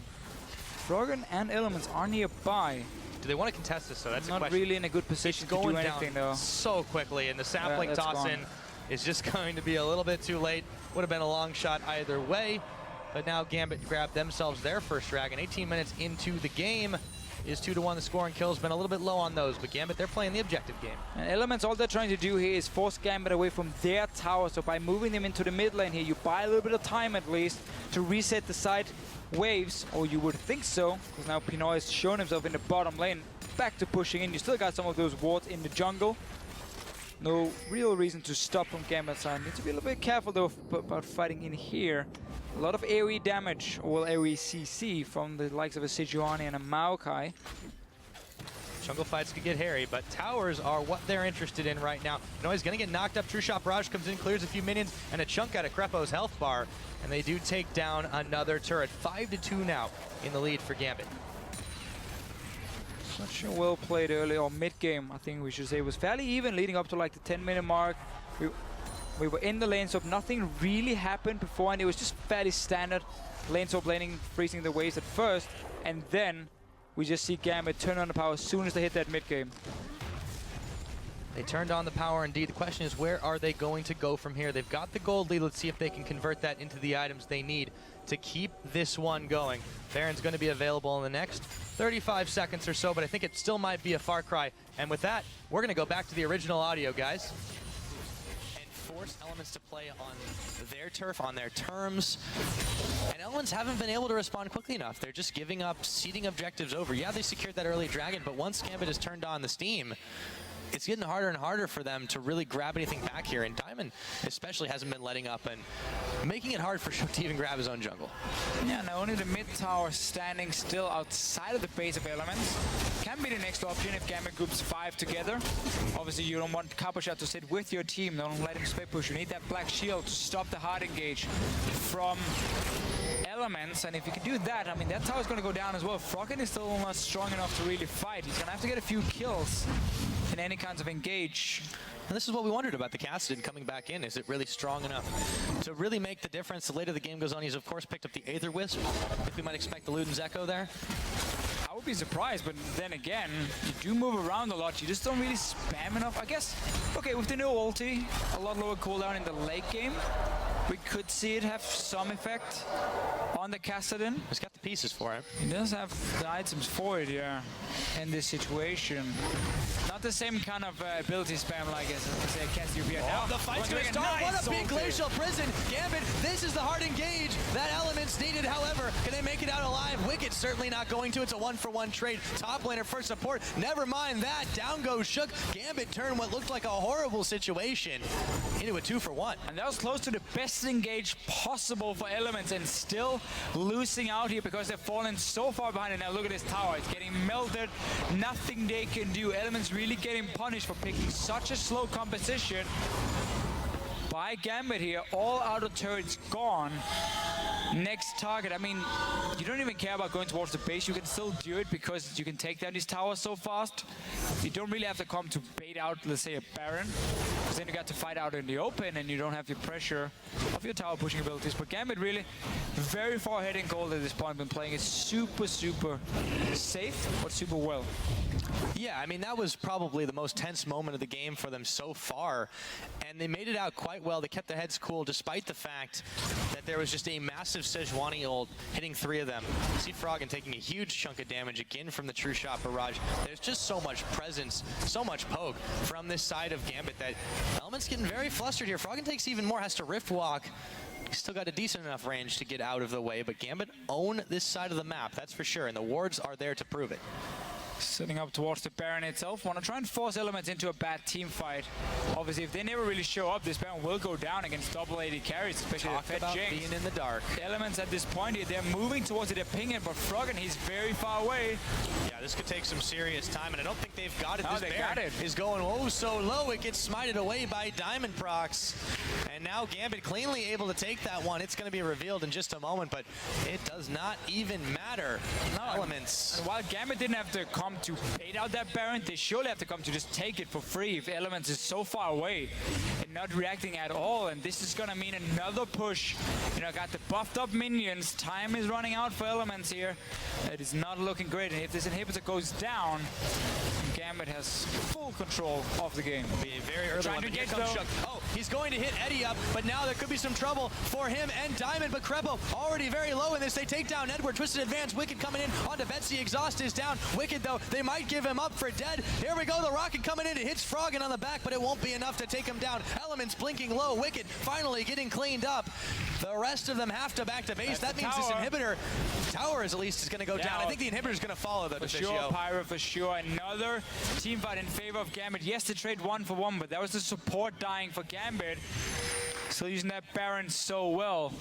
Froggen and Elements are nearby. Do they want to contest this, though? That's a question. Not really in a good position to do anything, though. So quickly, and the sapling toss-in is just going to be a little bit too late. Would have been a long shot either way. But now Gambit grabbed themselves their first Dragon. 18 minutes into the game is 2-1. The scoring kills been a little bit low on those, but Gambit, they're playing the objective game. And Elements, all they're trying to do here is force Gambit away from their tower. So by moving them into the mid lane here, you buy a little bit of time at least to reset the side waves, or you would think so, because now Pinoy has shown himself in the bottom lane. Back to pushing in. You still got some of those wards in the jungle. No real reason to stop from Gambit's side. Need to be a little bit careful though about fighting in here. A lot of AoE damage, or well, AoE CC from the likes of a Sejuani and a Maokai. Jungle fights could get hairy, but towers are what they're interested in right now. Pinoy's going to get knocked up. True Shot Barrage comes in, clears a few minions, and a chunk out of Crepo's health bar. And they do take down another turret. 5-2 now in the lead for Gambit. Such a well played early, or mid game, I think we should say. It was fairly even leading up to like the 10-minute mark. We were in the lane swap. Nothing really happened before, and it was just fairly standard lane swap laning, freezing the waves at first, and then we just see Gambit turn on the power as soon as they hit that mid game. They turned on the power indeed. The question is, where are they going to go from here? They've got the gold lead. Let's see if they can convert that into the items they need to keep this one going. Baron's going to be available in the next 35 seconds or so, but I think it still might be a far cry. And with that, we're going to go back to the original audio, guys, and force Elements to play on their turf, on their terms. And Elements haven't been able to respond quickly enough. They're just giving up seeding objectives over. Yeah, they secured that early Dragon, but once Gambit has turned on the steam, it's getting harder and harder for them to really grab anything back here. And Diamond especially hasn't been letting up and making it hard for Shook to even grab his own jungle. Yeah, now only the mid tower standing still outside of the base of Elements. Can be the next option if Gambit groups 5 together. Obviously, you don't want Capuchat to sit with your team. Don't let him split push. You need that black shield to stop the hard engage from Elements. And if you can do that, I mean, that tower's going to go down as well. Froggen is still not strong enough to really fight. He's going to have to get a few kills in any kinds of engage. And this is what we wondered about the Kassadin coming back in. Is it really strong enough to really make the difference? The later the game goes on, he's of course picked up the Aether Wisp. I think we might expect the Luden's Echo there. I would be surprised, but then again, you do move around a lot. You just don't really spam enough. I guess, okay, with the new ulti, a lot lower cooldown in the late game, we could see it have some effect on the Kassadin. He's got the pieces for it. He does have the items for it, yeah, in this situation. Not the same kind of ability spam like as say Cassiopeia. Oh, the fight's going to start. What a big Glacial Prison. Gambit, this is the hard engage that Elements needed. However, can they make it out alive? Wicked certainly not going to. It's a 1-for-1 trade. Top laner for support. Never mind that. Down goes Shook. Gambit turned what looked like a horrible situation into a 2-for-1. And that was close to the best engage possible for Elements, and still losing out here because they've fallen so far behind. And now look at this tower. It's getting melted. Nothing they can do. Elements really getting punished for picking such a slow composition by Gambit here. All outer turrets gone. Next target, I mean, you don't even care about going towards the base. You can still do it because you can take down these towers so fast. You don't really have to come to bait out, let's say, a Baron, because then you got to fight out in the open and you don't have the pressure of your tower pushing abilities. But Gambit really very far ahead in gold at this point. Been playing it super safe, but super well. Yeah, I mean, that was probably the most tense moment of the game for them so far, and they made it out quite well. They kept their heads cool despite the fact that there was just a massive Sejuani ult hitting 3 of them. See Froggen taking a huge chunk of damage again from the True Shot barrage. There's just so much presence, so much poke from this side of Gambit that Element's getting very flustered here. Froggen takes even more, has to Rift Walk. He's still got a decent enough range to get out of the way, but Gambit own this side of the map, that's for sure, and the wards are there to prove it. Setting up towards the Baron itself. Want to try and force Elements into a bad team fight. Obviously, if they never really show up, this Baron will go down against double AD carries, especially the Fed Jinx. Being in the dark. The Elements at this point here, they're moving towards it, they're pinging, but Froggen, he's very far away. Yeah, this could take some serious time, and I don't think they've got it. No, this they Baron got it. is going oh so low, it gets smited away by Diamond Procs. And now Gambit cleanly able to take that one. It's going to be revealed in just a moment, but it does not even matter. No. Elements. And while Gambit didn't have to come to bait out that Baron, they surely have to come to just take it for free if Elements is so far away and not reacting at all. And this is going to mean another push. You know, got the buffed up minions. Time is running out for Elements here. It is not looking great. And if this inhibitor goes down, Gambit has full control of the game. Be a very early one. Here comes Shook. Oh, he's going to hit Eddie up, but now there could be some trouble for him and Diamond. But Crepo already very low in this. They take down Edward. Twisted Advance. Wicked coming in onto Betsy. Exhaust is down. Wicked, though, they might give him up for dead. Here we go. The rocket coming in. It hits Froggen on the back, but it won't be enough to take him down. Elements blinking low. Wicked finally getting cleaned up. The rest of them have to back to base. That means this inhibitor tower is at least is going to go down. I think the inhibitor is going to follow the For sure, Pyro, for sure. Another team fight in favor of Gambit. Yes, they trade 1-for-1, but that was the support dying for Gambit. Still using that Baron so well.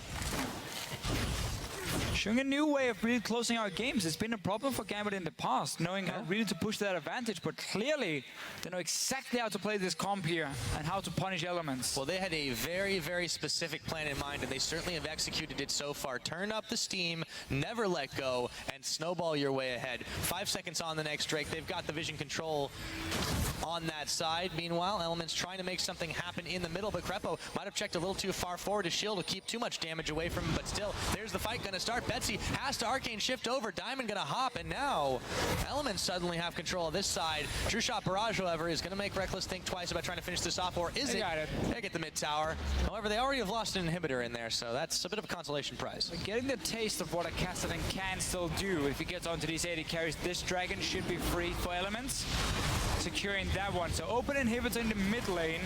Showing a new way of really closing out games. It's been a problem for Gambit in the past, knowing how really to push that advantage, but clearly they know exactly how to play this comp here and how to punish Elements. Well, they had a very specific plan in mind, and they certainly have executed it so far. Turn up the steam, never let go, and snowball your way ahead. 5 seconds on the next Drake. They've got the vision control on that side. Meanwhile, Elements trying to make something happen in the middle, but Crepo might have checked a little too far forward. His shield will keep too much damage away from him, but still, there's the fight going to start. Betsy has to Arcane shift over. Diamond going to hop, and now Elements suddenly have control of this side. True Shot Barrage, however, is going to make Reckless think twice about trying to finish this off, or is it? They get the mid tower. However, they already have lost an inhibitor in there, so that's a bit of a consolation prize. Getting the taste of what a Kassadin can still do if he gets onto these AD carries. This dragon should be free for Elements. Securing that one. So open inhibitor in the mid lane.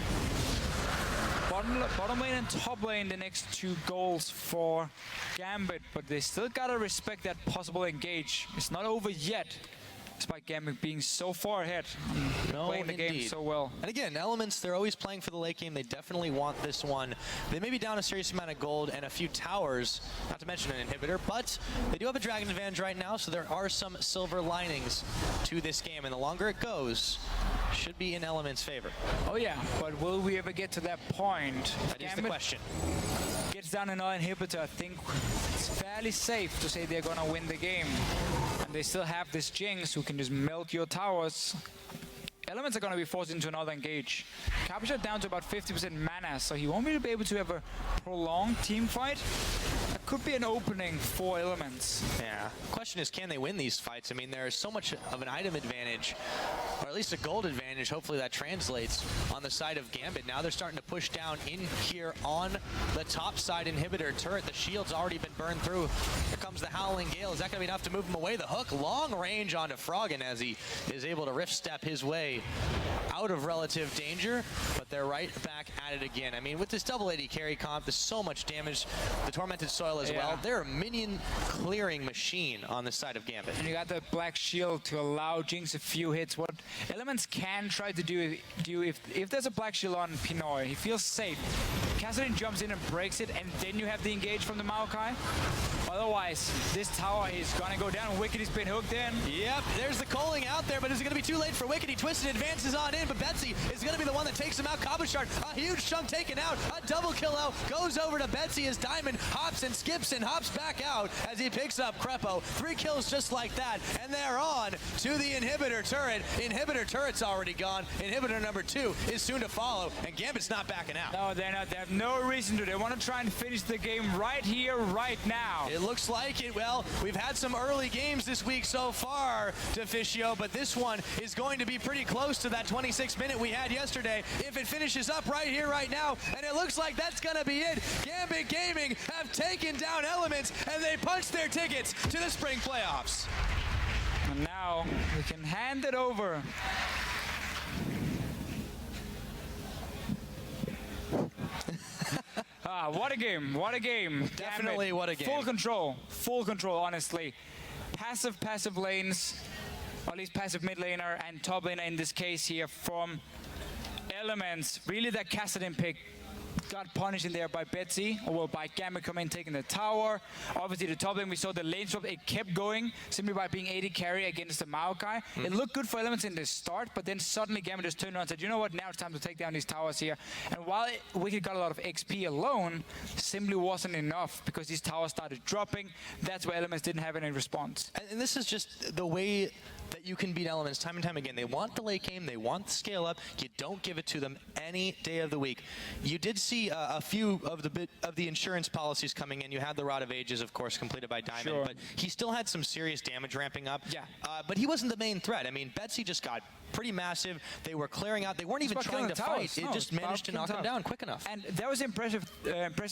Bottom lane and top lane, the next 2 goals for Gambit, but they still gotta respect that possible engage. It's not over yet, despite Gambit being so far ahead and playing the game so well. And again, Elements, they're always playing for the late game. They definitely want this one. They may be down a serious amount of gold and a few towers, not to mention an inhibitor, but they do have a dragon advantage right now, so there are some silver linings to this game, and the longer it goes, should be in Elements' favor. Oh yeah, but will we ever get to that point? That is the question. Gets down another inhibitor. I think it's fairly safe to say they're gonna win the game. And they still have this Jinx who can just melt your towers. Elements are going to be forced into another engage. Capuchin down to about 50% mana, so he won't really be able to have a prolonged team fight. That could be an opening for Elements. Yeah. Question is, can they win these fights? I mean, there's so much of an item advantage, or at least a gold advantage. Hopefully that translates on the side of Gambit. Now they're starting to push down in here on the top side inhibitor turret. The shield's already been burned through. Here comes the Howling Gale. Is that going to be enough to move him away? The hook, long range onto Froggen as he is able to rift step his way out of relative danger, but they're right back at it again. I mean, with this double AD carry comp, there's so much damage. The Tormented Soil as well. They're a minion clearing machine on the side of Gambit. And you got the Black Shield to allow Jinx a few hits. What Elements can try to do if there's a Black Shield on Pinoy, he feels safe. Kassadin jumps in and breaks it, and then you have the engage from the Maokai. Otherwise, this tower is gonna go down. Wickedy's been hooked in. Yep, there's the calling out there, but is it gonna be too late for Wickedy? Twisted advances on in, but Betsy is gonna be the one that takes him out. Cabochard, a huge chunk taken out. A double kill out, goes over to Betsy as Diamond hops and skips and hops back out as he picks up Krepo. 3 kills just like that, and they're on to the inhibitor turret. Inhibitor turret's already gone. Inhibitor number 2 is soon to follow, and Gambit's not backing out. No, they're not. They have no reason to. They want to try and finish the game right here, right now. It looks like it. Well, we've had some early games this week so far, Deficio, but this one is going to be pretty close to that 26-minute we had yesterday if it finishes up right here, right now, and it looks like that's going to be it. Gambit Gaming have taken down Elements, and they punched their tickets to the Spring Playoffs. And now we can hand it over. What a game, what a game. Definitely Gambit, what a game. Full control, honestly. Passive lanes, or at least passive mid laner and top laner in this case here from Elements. Really that Kassadin pick got punished in there by Betsy, or well, by Gambit coming in taking the tower. Obviously the top lane, we saw the lane swap, it kept going simply by being AD carry against the Maokai. It looked good for Elements in the start, but then suddenly Gambit just turned around and said, you know what, now it's time to take down these towers here. And while Wicked got a lot of XP alone, simply wasn't enough because these towers started dropping. That's where Elements didn't have any response. And this is just the way that you can beat Elements time and time again. They want the late game, they want the scale up. You don't give it to them any day of the week. You did see a few of the insurance policies coming in. You had the Rod of Ages, of course, completed by Diamond, but he still had some serious damage ramping up. Yeah. But he wasn't the main threat. I mean, Betsy just got pretty massive. They were clearing out. They weren't even trying to fight. It just managed to knock them down quick enough. And that was impressive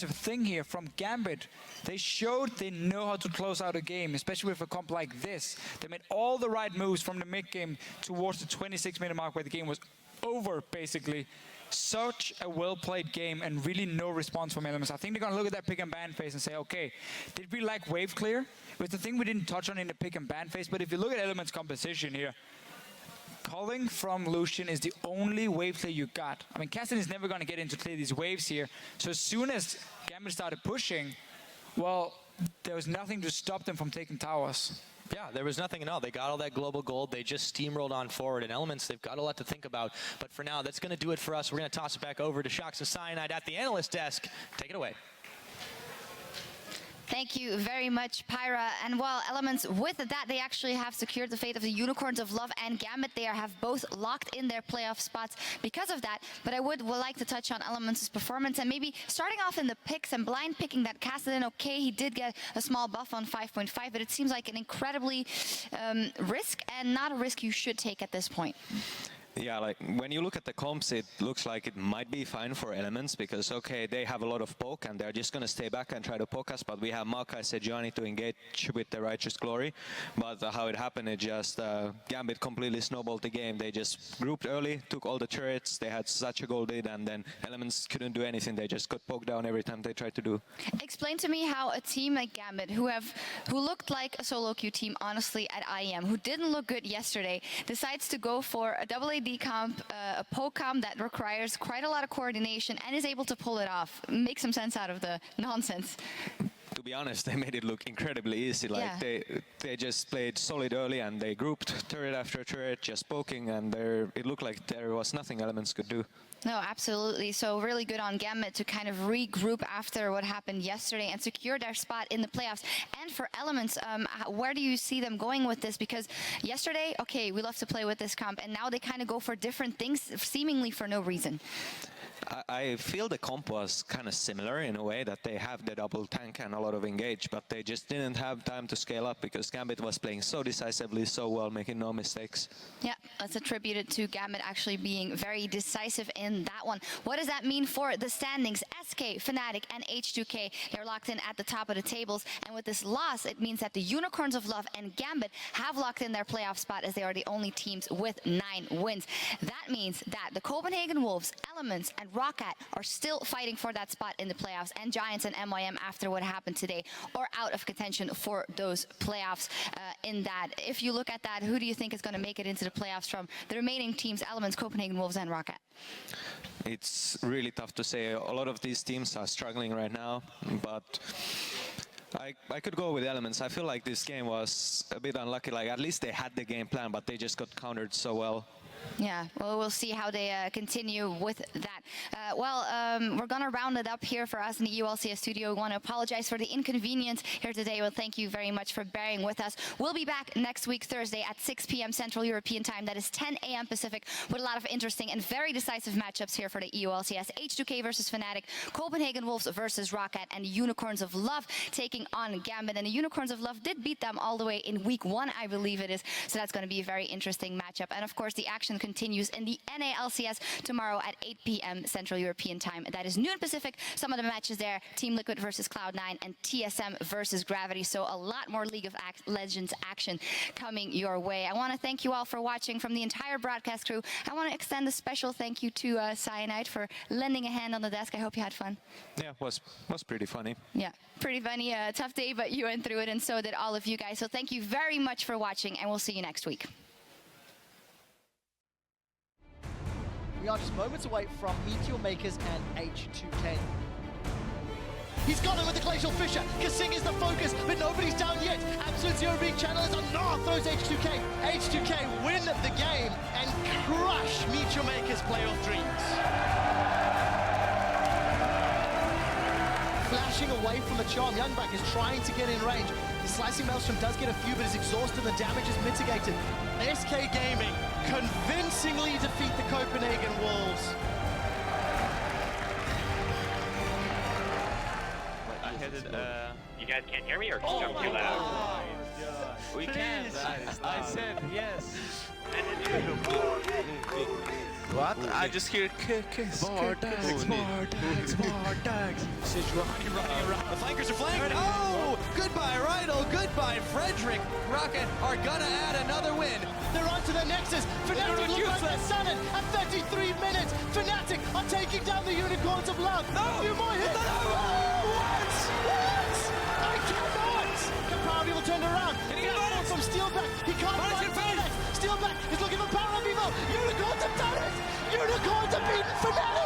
thing here from Gambit. They showed they know how to close out a game, especially with a comp like this. They made all the right moves from the mid game towards the 26-minute mark where the game was over, basically. Such a well-played game and really no response from Elements. I think they're going to look at that pick and ban phase and say, okay, did we like wave clear? It was the thing we didn't touch on in the pick and ban phase, but if you look at Elements' composition here, culling from Lucian is the only wave clear you got. I mean, Kassadin is never going to get in to clear these waves here. So as soon as Gambit started pushing, well, there was nothing to stop them from taking towers. Yeah, there was nothing at all. They got all that global gold. They just steamrolled on forward. And Elements, they've got a lot to think about. But for now, that's going to do it for us. We're going to toss it back over to Shox and Cyanide at the analyst desk. Take it away. Thank you very much, Pyra. And while Elements, with that, they actually have secured the fate of the Unicorns of Love and Gambit. They have both locked in their playoff spots because of that. But I would like to touch on Elements' performance and maybe starting off in the picks and blind picking that Kassadin. Okay, he did get a small buff on 5.5, but it seems like an incredibly risk and not a risk you should take at this point. Yeah, like when you look at the comps, it looks like it might be fine for Elements because, okay, they have a lot of poke and they're just going to stay back and try to poke us, but we have Maokai Sejuani to engage with the Righteous Glory. But how it happened, it just Gambit completely snowballed the game. They just grouped early, took all the turrets, they had such a gold lead, and then Elements couldn't do anything. They just got poked down every time they tried to do. Explain to me how a team like Gambit, who looked like a solo queue team, honestly, at IEM, who didn't look good yesterday, decides to go for a double AD comp, a poke comp that requires quite a lot of coordination and is able to pull it off. Make some sense out of the nonsense. to be honest, they made it look incredibly easy. Like they just played solid early and they grouped turret after turret, just poking, and it looked like there was nothing Elements could do. No, absolutely. So really good on Gambit to kind of regroup after what happened yesterday and secure their spot in the playoffs. And for Elements, where do you see them going with this? Because yesterday, okay, we love to play with this comp, and now they kind of go for different things, seemingly for no reason. I feel the comp was kind of similar in a way that they have the double tank and a lot of engage, but they just didn't have time to scale up because Gambit was playing so decisively, so well, making no mistakes. Yeah, let's attribute it to Gambit actually being very decisive in that one. What does that mean for the standings? SK, Fnatic, and H2K, they're locked in at the top of the tables, and with this loss, it means that the Unicorns of Love and Gambit have locked in their playoff spot as they are the only teams with 9 wins. That means that the Copenhagen Wolves, Elements, and Roccat are still fighting for that spot in the playoffs, and Giants and MYM, after what happened today, are out of contention for those playoffs in that. If you look at that, who do you think is going to make it into the playoffs from the remaining teams, Elements, Copenhagen Wolves, and Roccat? It's really tough to say. A lot of these teams are struggling right now, but I could go with Elements. I feel like this game was a bit unlucky. Like, at least they had the game plan, but they just got countered so well. Yeah, well, we'll see how they continue with that. We're going to round it up here for us in the EU LCS studio. We want to apologize for the inconvenience here today. Well, thank you very much for bearing with us. We'll be back next week, Thursday at 6 p.m. Central European Time. That is 10 a.m. Pacific, with a lot of interesting and very decisive matchups here for the EU LCS. H2K versus Fnatic, Copenhagen Wolves versus Roccat, and Unicorns of Love taking on Gambit. And the Unicorns of Love did beat them all the way in week 1, I believe it is. So that's going to be a very interesting matchup. And of course, the action continues in the NA LCS tomorrow at 8 p.m. Central European Time. That is noon Pacific. Some of the matches there, Team Liquid versus Cloud9 and TSM versus Gravity. So a lot more League of Legends action coming your way. I want to thank you all for watching from the entire broadcast crew. I want to extend a special thank you to Cyanide for lending a hand on the desk. I hope you had fun. Yeah, was pretty funny. Yeah, pretty funny. Tough day, but you went through it, and so did all of you guys. So thank you very much for watching, and we'll see you next week. We are just moments away from Meteor Makers and H2K. He's got it with the Glacial Fissure. Kasing is the focus, but nobody's down yet. Absolute Zero being channelers on North throws H2K. H2K win the game and crush Meteor Makers' playoff dreams. Flashing away from the charm, Youngback is trying to get in range. The Slicing Maelstrom does get a few, but is exhausted. The damage is mitigated. SK Gaming convincingly defeat the Copenhagen Wolves. I hit it. You guys can't hear me, or I'm too loud? We can. I said yes. What? I just hear kiss. Vortex. This is running around. The flankers are flanked. Oh! Goodbye, Rydal. Goodbye, Frederick. Roccat are gonna add another win. They're on to the Nexus. Fnatic look like they're sudden at 33 minutes. Fnatic are taking down the Unicorns of Love. No! A few more hits. What? I cannot! Capari will turn around. From Steelback. He can't find Fnatic. Steelback is looking for Power Vivo. Unicorns have done it! Unicorns have beaten Fnatic!